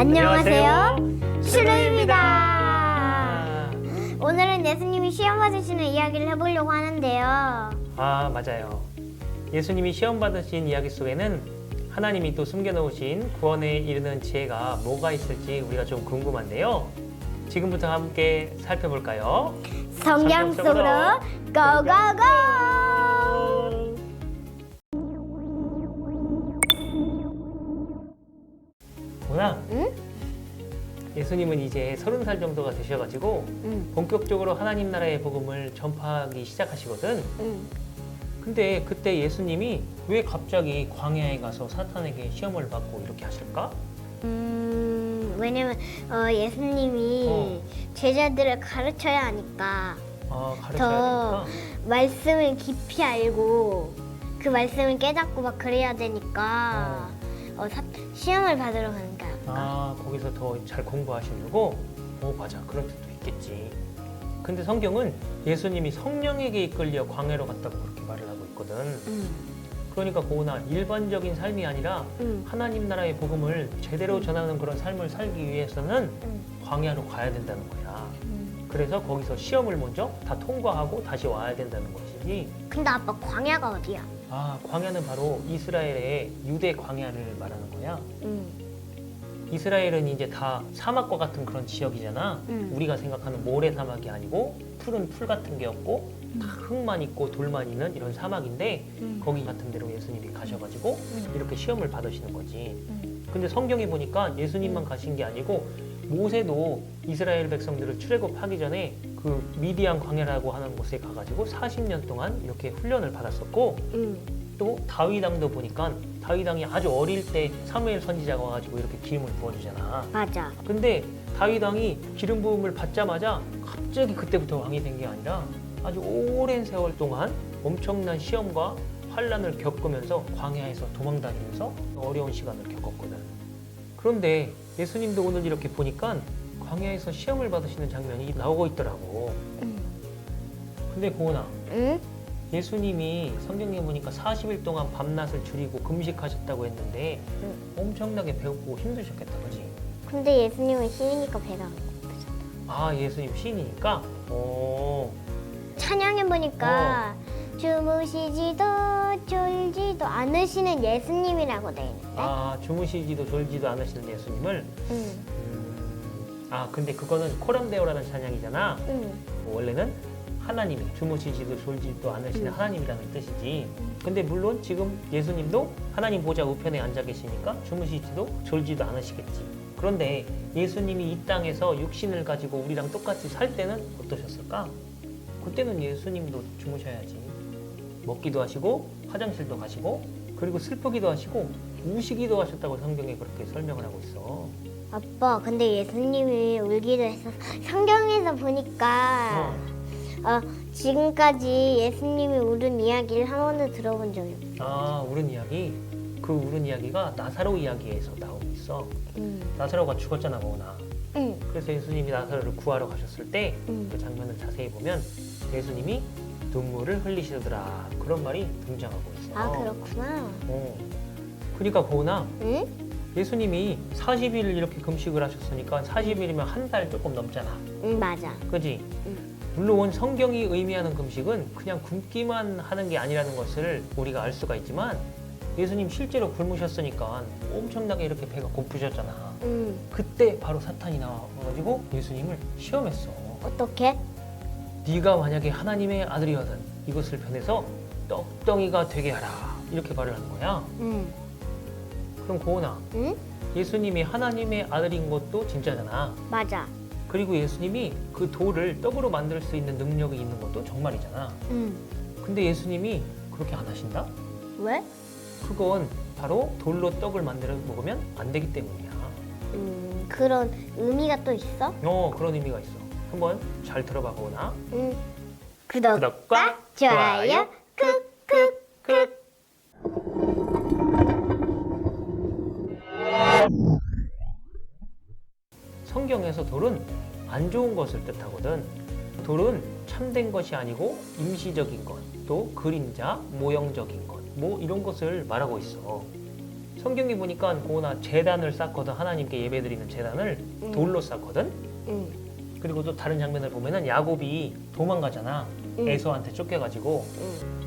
안녕하세요. 슈루입니다. 오늘은 예수님이 시험 받으시는 이야기를 해보려고 하는데요. 아, 맞아요. 예수님이 시험 받으신 이야기 속에는 하나님이 또 숨겨놓으신 구원에 이르는 지혜가 뭐가 있을지 우리가 좀 궁금한데요. 지금부터 함께 살펴볼까요? 성경 속으로 고고고! 보나? 응? 예수님은 이제 30살 정도가 되셔가지고 응. 본격적으로 하나님 나라의 복음을 전파하기 시작하시거든. 응. 근데 그때 예수님이 왜 갑자기 광야에 가서 사탄에게 시험을 받고 이렇게 하실까? 왜냐면 예수님이 제자들을 가르쳐야 하니까 가르쳐야 더 되니까. 말씀을 깊이 알고 그 말씀을 깨닫고 막 그래야 되니까 시험을 받으러 가는 게 아닐까? 거기서 더 잘 공부하시려고? 맞아. 그런 뜻도 있겠지. 근데 성경은 예수님이 성령에게 이끌려 광야로 갔다고 그렇게 말을 하고 있거든. 그러니까 고은아, 일반적인 삶이 아니라 하나님 나라의 복음을 제대로 전하는 그런 삶을 살기 위해서는 광야로 가야 된다는 거야. 그래서 거기서 시험을 먼저 다 통과하고 다시 와야 된다는 것이지. 근데 아빠 광야가 어디야? 광야는 바로 이스라엘의 유대 광야를 말하는 거야. 이스라엘은 이제 다 사막과 같은 그런 지역이잖아. 우리가 생각하는 모래 사막이 아니고 푸른 풀 같은 게 없고 다 흙만 있고 돌만 있는 이런 사막인데 거기 같은 데로 예수님이 가셔가지고 이렇게 시험을 받으시는 거지. 근데 성경에 보니까 예수님만 가신 게 아니고 모세도 이스라엘 백성들을 출애굽하기 전에 그 미디안 광야라고 하는 곳에 가가지고 40년 동안 이렇게 훈련을 받았었고 또 다윗 왕도 보니까 다윗 왕이 아주 어릴 때 사무엘 선지자가 와가지고 이렇게 기름을 부어주잖아. 맞아. 근데 다윗 왕이 기름 부음을 받자마자 갑자기 그때부터 왕이 된 게 아니라 아주 오랜 세월 동안 엄청난 시험과 환란을 겪으면서 광야에서 도망다니면서 어려운 시간을 겪었거든. 그런데 예수님도 오늘 이렇게 보니까 광야에서 시험을 받으시는 장면이 나오고 있더라고. 근데 고은아, 응? 예수님이 성경에 보니까 40일 동안 밤낮을 줄이고 금식하셨다고 했는데 엄청나게 배고프고 힘드셨겠다, 그지? 근데 예수님은 신이니까 배가 안 고프잖아. 예수님 시인이니까? 찬양해 보니까 주무시지도 졸지도 않으시는 예수님이라고 돼 있는데. 주무시지도 졸지도 않으시는 예수님을? 근데 그거는 코람데오라는 찬양이잖아. 원래는 하나님이 주무시지도 졸지도 않으시는 하나님이라는 뜻이지. 근데 물론 지금 예수님도 하나님 보좌 우편에 앉아 계시니까 주무시지도 졸지도 않으시겠지. 그런데 예수님이 이 땅에서 육신을 가지고 우리랑 똑같이 살 때는 어떠셨을까? 그때는 예수님도 주무셔야지. 먹기도 하시고 화장실도 가시고 그리고 슬프기도 하시고 우시기도 하셨다고 성경에 그렇게 설명을 하고 있어. 아빠, 근데 예수님이 울기도 했어. 성경에서 보니까 지금까지 예수님이 울은 이야기를 한 번도 들어본 적이 없어. 울은 이야기? 그 울은 이야기가 나사로 이야기에서 나오고 있어. 나사로가 죽었잖아, 고은아. 그래서 예수님이 나사로를 구하러 가셨을 때 그 장면을 자세히 보면 예수님이 눈물을 흘리시더라, 그런 말이 등장하고 있어. 그렇구나. 그러니까 고은아, 응? 예수님이 40일 이렇게 금식을 하셨으니까 40일이면 한 달 조금 넘잖아. 응, 맞아. 그지? 물론 성경이 의미하는 금식은 그냥 굶기만 하는 게 아니라는 것을 우리가 알 수가 있지만 예수님 실제로 굶으셨으니까 엄청나게 이렇게 배가 고프셨잖아. 그때 바로 사탄이 나와가지고 예수님을 시험했어. 어떻게? 네가 만약에 하나님의 아들이거든 이것을 변해서 떡덩이가 되게 하라, 이렇게 말을 하는 거야. 그럼 고은아, 응? 예수님이 하나님의 아들인 것도 진짜잖아. 맞아. 그리고 예수님이 그 돌을 떡으로 만들 수 있는 능력이 있는 것도 정말이잖아. 근데 예수님이 그렇게 안 하신다? 왜? 그건 바로 돌로 떡을 만들어 먹으면 안 되기 때문이야. 그런 의미가 또 있어? 그런 의미가 있어. 한번 잘 들어봐, 고은아. 구독과 좋아요 쿡쿡쿡. 성경에서 돌은 안 좋은 것을 뜻하거든. 돌은 참된 것이 아니고 임시적인 것, 또 그림자, 모형적인 것, 뭐 이런 것을 말하고 있어. 성경에 보니까 고나 제단을 쌓거든. 하나님께 예배드리는 제단을 돌로 쌓거든. 응. 그리고 또 다른 장면을 보면은 야곱이 도망가잖아. 에서한테 쫓겨가지고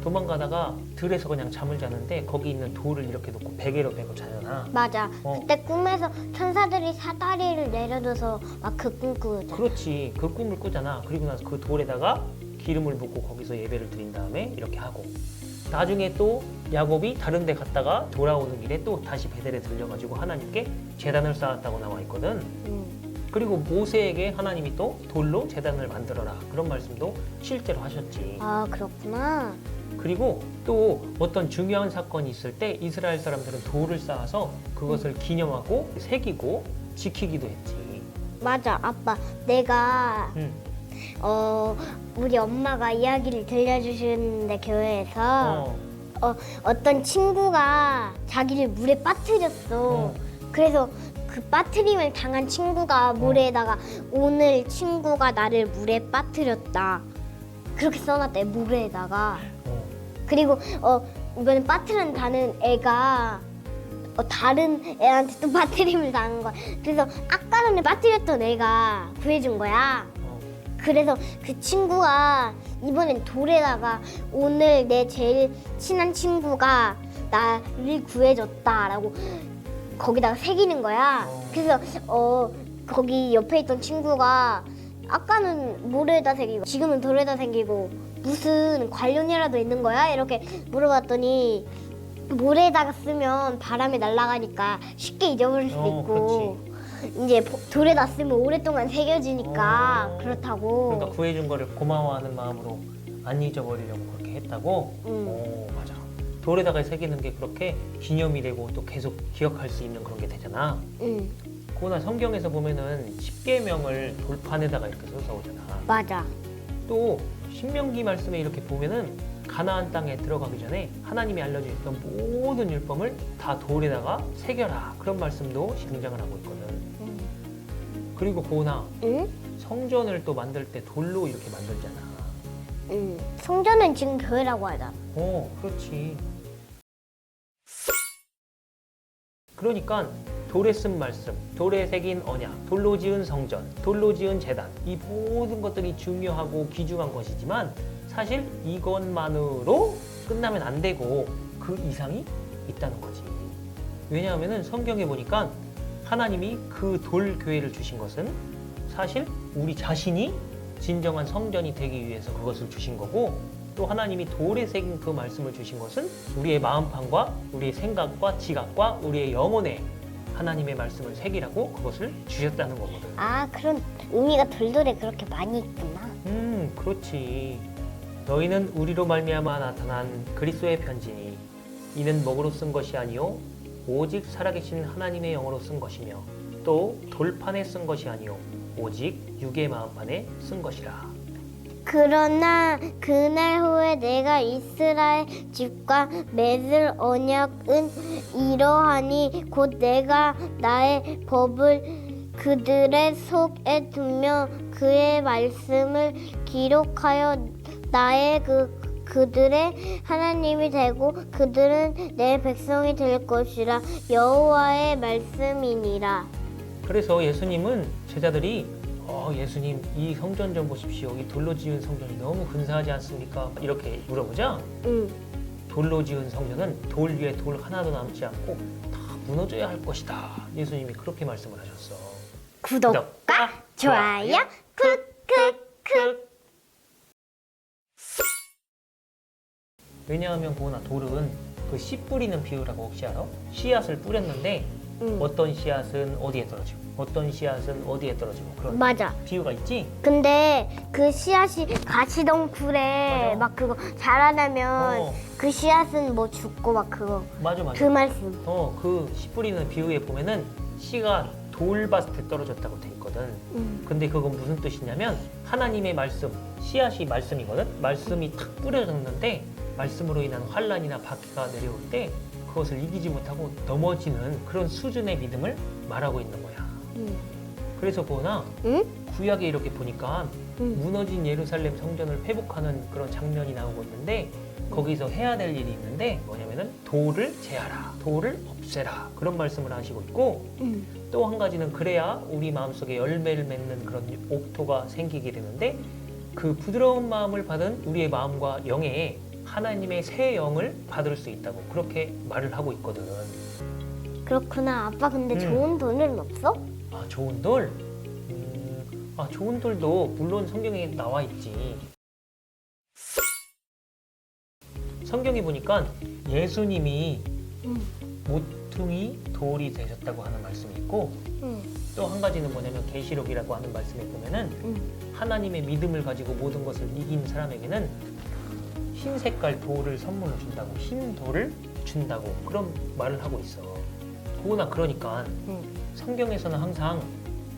도망가다가 들에서 그냥 잠을 자는데 거기 있는 돌을 이렇게 놓고 베개로 베고 자잖아. 맞아. 그때 꿈에서 천사들이 사다리를 내려줘서 막 그 꿈 꾸잖아. 그렇지. 그 꿈을 꾸잖아. 그리고 나서 그 돌에다가 기름을 붓고 거기서 예배를 드린 다음에 이렇게 하고 나중에 또 야곱이 다른 데 갔다가 돌아오는 길에 또 다시 베델에 들려가지고 하나님께 제단을 쌓았다고 나와 있거든. 그리고 모세에게 하나님이 또 돌로 제단을 만들어라 그런 말씀도 실제로 하셨지. 아, 그렇구나. 그리고 또 어떤 중요한 사건이 있을 때 이스라엘 사람들은 돌을 쌓아서 그것을 기념하고 새기고 지키기도 했지. 맞아, 아빠. 내가 응. 우리 엄마가 이야기를 들려주시는데 교회에서 어. 어떤 친구가 자기를 물에 빠뜨렸어. 그래서 그 빠뜨림을 당한 친구가 모래에다가 오늘 친구가 나를 물에 빠뜨렸다. 그렇게 써놨대, 모래에다가. 그리고 이번에 빠뜨린다는 애가 다른 애한테 또 빠뜨림을 당한 거야. 그래서 아까 전에 빠뜨렸던 애가 구해준 거야. 그래서 그 친구가 이번엔 돌에다가 오늘 내 제일 친한 친구가 나를 구해줬다라고 거기다가 새기는 거야. 그래서 거기 옆에 있던 친구가 아까는 모래에다 새기고 지금은 돌에다 새기고 무슨 관련이라도 있는 거야? 이렇게 물어봤더니 모래에다가 쓰면 바람에 날아가니까 쉽게 잊어버릴 수도 있고 이제 돌에다 쓰면 오랫동안 새겨지니까 그렇다고. 그러니까 구해준 거를 고마워하는 마음으로 안 잊어버리려고 그렇게 했다고? 오, 맞아. 돌에다가 새기는 게 그렇게 기념이 되고 또 계속 기억할 수 있는 그런 게 되잖아. 그러나 성경에서 보면은 10계명을 돌판에다가 이렇게 써서 오잖아. 맞아. 또 신명기 말씀에 이렇게 보면은 가나안 땅에 들어가기 전에 하나님이 알려주셨던 모든 율법을 다 돌에다가 새겨라 그런 말씀도 등장을 하고 있거든. 그리고 고나 성전을 또 만들 때 돌로 이렇게 만들잖아. 성전은 지금 교회라고 하잖아. 그렇지. 그러니까 돌에 쓴 말씀, 돌에 새긴 언약, 돌로 지은 성전, 돌로 지은 제단 이 모든 것들이 중요하고 귀중한 것이지만 사실 이것만으로 끝나면 안 되고 그 이상이 있다는 거지. 왜냐하면 성경에 보니까 하나님이 그 돌 교회를 주신 것은 사실 우리 자신이 진정한 성전이 되기 위해서 그것을 주신 거고 또 하나님이 돌에 새긴 그 말씀을 주신 것은 우리의 마음판과 우리의 생각과 지각과 우리의 영혼에 하나님의 말씀을 새기라고 그것을 주셨다는 거거든. 아, 그런 의미가 돌돌에 그렇게 많이 있구나. 그렇지. 너희는 우리로 말미암아 나타난 그리스도의 편지니 이는 먹으로 쓴 것이 아니요 오직 살아계신 하나님의 영으로 쓴 것이며 또 돌판에 쓴 것이 아니요 오직 육의 마음판에 쓴 것이라. 그러나 그날 후에 내가 이스라엘 집과 맺을 언약은 이러하니 곧 내가 나의 법을 그들의 속에 두며 그의 말씀을 기록하여 나의 그들의 하나님이 되고 그들은 내 백성이 될 것이라. 여호와의 말씀이니라. 그래서 예수님은 제자들이 예수님 이 성전 좀 보십시오. 이 돌로 지은 성전이 너무 근사하지 않습니까? 이렇게 물어보자. 돌로 지은 성전은 돌 위에 돌 하나도 남지 않고 다 무너져야 할 것이다. 예수님이 그렇게 말씀을 하셨어. 구독과 좋아요 쿡쿡쿡. 왜냐하면 고나 돌은 그 씨 뿌리는 비유라고 혹시 알아? 씨앗을 뿌렸는데 어떤 씨앗은 어디에 떨어지고 어떤 씨앗은 어디에 떨어지고 그런 맞아. 비유가 있지? 근데 그 씨앗이 가시덩굴에 맞아. 막 그거 자라나면 그 씨앗은 뭐 죽고 막 그거 맞아. 그 말씀. 그 씨 뿌리는 비유에 보면은 씨가 돌밭에 떨어졌다고 돼 있거든. 근데 그건 무슨 뜻이냐면 하나님의 말씀, 씨앗이 말씀이거든. 말씀이 탁 뿌려졌는데 말씀으로 인한 환란이나 박해가 내려올 때 그것을 이기지 못하고 넘어지는 그런 수준의 믿음을 말하고 있는 거야. 그래서 보나 구약에 이렇게 보니까 무너진 예루살렘 성전을 회복하는 그런 장면이 나오고 있는데 거기서 해야 될 일이 있는데 뭐냐면은 돌을 제하라, 돌을 없애라 그런 말씀을 하시고 있고 또 한 가지는 그래야 우리 마음속에 열매를 맺는 그런 옥토가 생기게 되는데 그 부드러운 마음을 받은 우리의 마음과 영에 하나님의 새 영을 받을 수 있다고 그렇게 말을 하고 있거든. 그렇구나. 아빠 근데 좋은 돈은 없어? 아, 좋은 돌? 좋은 돌도 물론 성경에 나와 있지. 성경에 보니까 예수님이 모퉁이 돌이 되셨다고 하는 말씀이 있고 또 한 가지는 뭐냐면 계시록이라고 하는 말씀에 보면은 하나님의 믿음을 가지고 모든 것을 이긴 사람에게는 흰 색깔 돌을 선물로 준다고, 흰 돌을 준다고 그런 말을 하고 있어. 그러니까 성경에서는 항상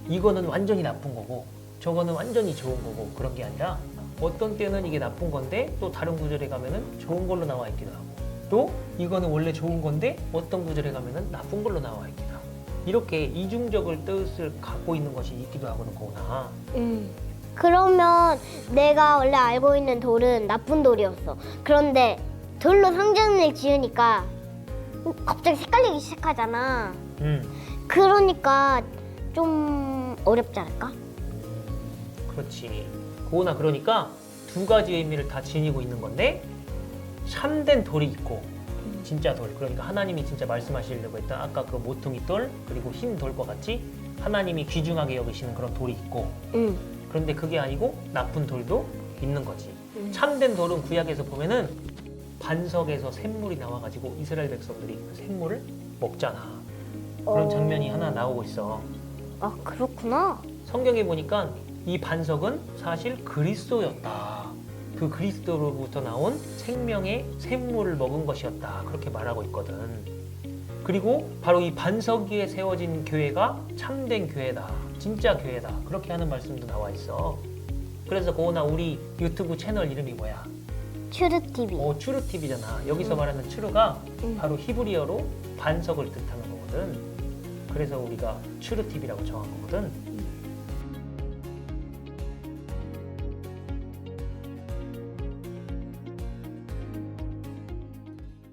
이거는 완전히 나쁜 거고 저거는 완전히 좋은 거고 그런 게 아니라 어떤 때는 이게 나쁜 건데 또 다른 구절에 가면은 좋은 걸로 나와 있기도 하고 또 이거는 원래 좋은 건데 어떤 구절에 가면은 나쁜 걸로 나와 있기도 하고 이렇게 이중적을 뜻을 갖고 있는 것이 있기도 하고는 거구나. 그러면 내가 원래 알고 있는 돌은 나쁜 돌이었어. 그런데 돌로 상징을 지으니까 갑자기 헷갈리기 시작하잖아. 그러니까 좀 어렵지 않을까? 그렇지. 그러니까 두 가지 의미를 다 지니고 있는 건데 참된 돌이 있고 진짜 돌. 그러니까 하나님이 진짜 말씀하시려고 했던 아까 그 모퉁이 돌 그리고 흰 돌과 같이 하나님이 귀중하게 여기시는 그런 돌이 있고 그런데 그게 아니고 나쁜 돌도 있는 거지. 참된 돌은 구약에서 보면은 반석에서 샘물이 나와가지고 이스라엘 백성들이 그 샘물을 먹잖아. 그런 장면이 하나 나오고 있어. 아, 그렇구나. 성경에 보니까 이 반석은 사실 그리스도였다. 그 그리스도로부터 나온 생명의 샘물을 먹은 것이었다. 그렇게 말하고 있거든. 그리고 바로 이 반석 위에 세워진 교회가 참된 교회다. 진짜 교회다. 그렇게 하는 말씀도 나와 있어. 그래서 고은아 우리 유튜브 채널 이름이 뭐야? 추르TV. 추르TV잖아. 여기서 말하는 추르가 바로 히브리어로 반석을 뜻하는 거거든. 그래서 우리가 추르TV라고 정한 거거든.